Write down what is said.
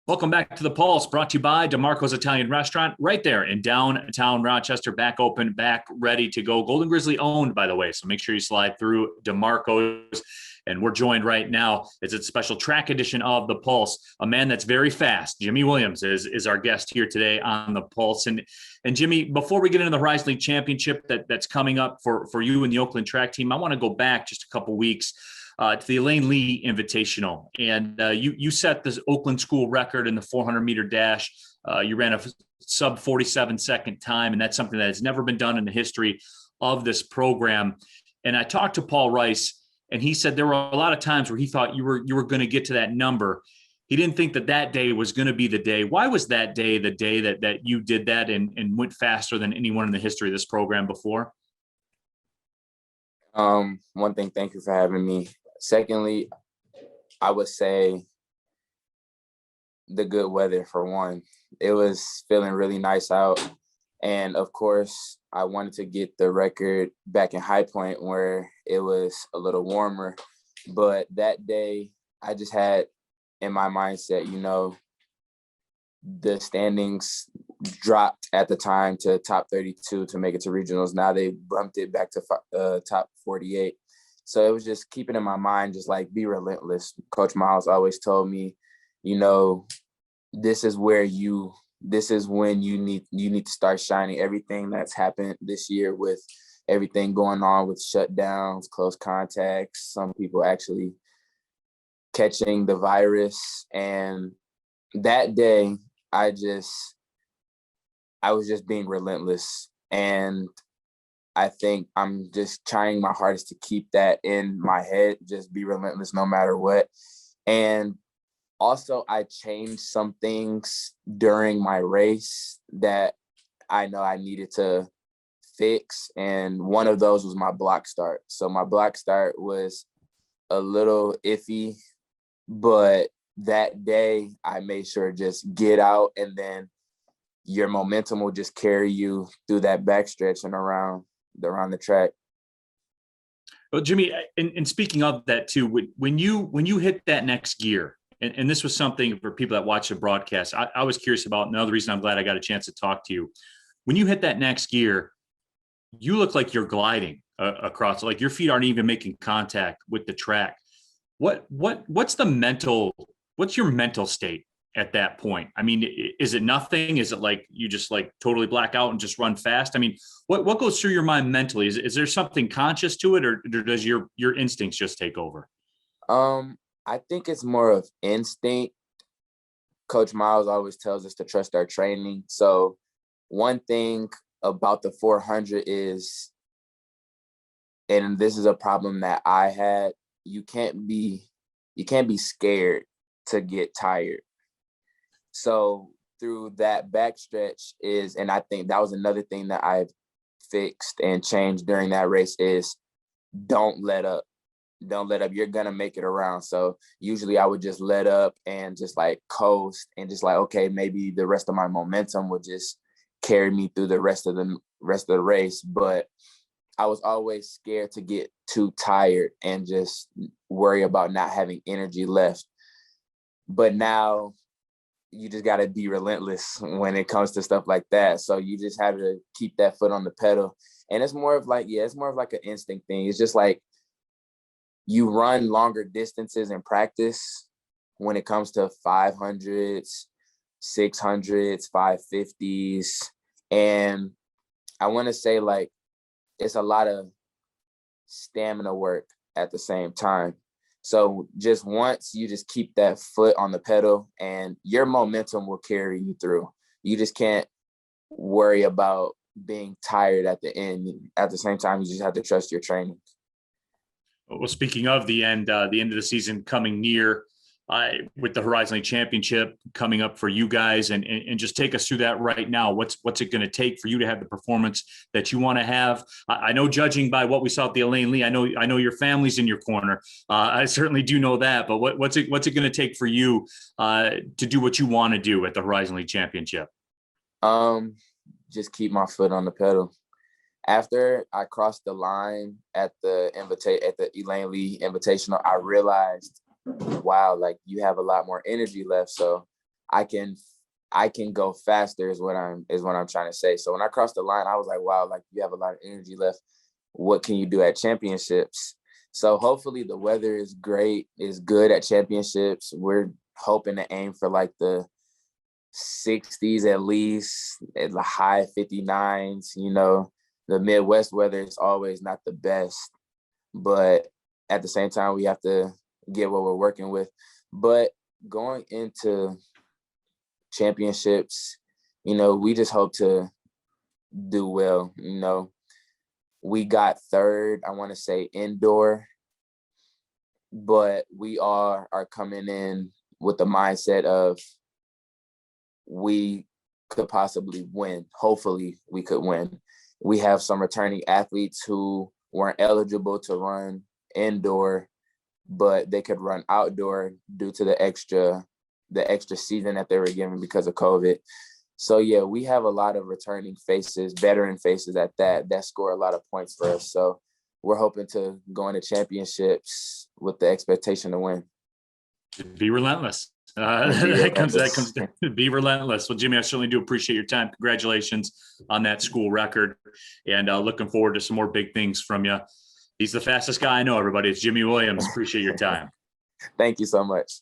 Welcome back to the Pulse, brought to you by DeMarco's Italian Restaurant, right there in downtown Rochester. Back open, back ready to go. Golden Grizzly owned, by the way, so make sure you slide through DeMarco's. And we're joined right now. It's a special track edition of the Pulse. A man that's very fast. Jimmie Williams is our guest here today on the Pulse. And Jimmie, before we get into the Horizon League Championship that's coming up for you and the Oakland track team, I want to go back just a couple weeks to the Elaine Lee Invitational. And you set this Oakland school record in the 400-meter dash. You ran a sub 47-second time, and that's something that has never been done in the history of this program. And I talked to Paul Rice, and he said there were a lot of times where he thought you were going to get to that number. He didn't think that day was going to be the day. Why was that day the day that you did that and went faster than anyone in the history of this program before? One thing, thank you for having me. Secondly, I would say the good weather for one. It was feeling really nice out. And of course, I wanted to get the record back in High Point where it was a little warmer. But that day, I just had in my mindset, the standings dropped at the time to top 32 to make it to regionals. Now they bumped it back to top 48. So it was just keeping in my mind, just like be relentless. Coach Miles always told me, this is when you need to start shining. Everything that's happened this year with everything going on with shutdowns, close contacts, some people actually catching the virus. And that day, I was just being relentless. And I think I'm just trying my hardest to keep that in my head, just be relentless no matter what. And also, I changed some things during my race that I know I needed to fix. And one of those was my block start. So my block start was a little iffy, but that day I made sure to just get out, and then your momentum will just carry you through that backstretch and around the track. Well, Jimmie, and speaking of that too, when you hit that next gear, and this was something for people that watch the broadcast, I was curious about. Another reason I'm glad I got a chance to talk to you. When you hit that next gear, you look like you're gliding across, like your feet aren't even making contact with the track. What's your mental state at that point? I mean, is it nothing? Is it like you just like totally black out and just run fast? I mean, what goes through your mind mentally? Is there something conscious to it, or does your instincts just take over? I think it's more of instinct. Coach Miles always tells us to trust our training. So one thing about the 400 is, and this is a problem that I had, you can't be scared to get tired. So through that backstretch and I think that was another thing that I've fixed and changed during that race is don't let up. Don't let up. You're going to make it around. So usually I would just let up and just like coast and just like, okay, maybe the rest of my momentum would just carry me through the rest of the race. But I was always scared to get too tired and just worry about not having energy left. But now you just got to be relentless when it comes to stuff like that. So you just have to keep that foot on the pedal. And it's more of like an instinct thing. It's just like you run longer distances in practice when it comes to 500s, 600s, 550s. And I want to say like it's a lot of stamina work at the same time. So just once you just keep that foot on the pedal and your momentum will carry you through. You just can't worry about being tired at the end. At the same time, you just have to trust your training. Well, speaking of the end of the season coming near, with the Horizon League Championship coming up for you guys, and just take us through that right now. What's it going to take for you to have the performance that you want to have? I know, judging by what we saw at the Elaine Lee, I know your family's in your corner. I certainly do know that. But what's it going to take for you to do what you want to do at the Horizon League Championship? Just keep my foot on the pedal. After I crossed the line at the Elaine Lee Invitational, I realized, wow, like you have a lot more energy left. So I can go faster is what I'm trying to say. So when I crossed the line, I was like, wow, like you have a lot of energy left. What can you do at championships? So hopefully the weather is good at championships. We're hoping to aim for like the 60s at least, at the high 59s. The Midwest weather is always not the best, but at the same time, we have to get what we're working with. But going into championships, we just hope to do well. We got third, I want to say indoor, but we are coming in with the mindset of we could possibly win. Hopefully we could win. We have some returning athletes who weren't eligible to run indoor, but they could run outdoor due to the extra season that they were given because of COVID. So yeah, we have a lot of returning faces, veteran faces at that score a lot of points for us. So we're hoping to go into championships with the expectation to win. Be relentless. That comes down to be relentless. Well, Jimmie, I certainly do appreciate your time. Congratulations on that school record, and looking forward to some more big things from you. He's the fastest guy I know, everybody. It's Jimmie Williams. Appreciate your time. Thank you so much.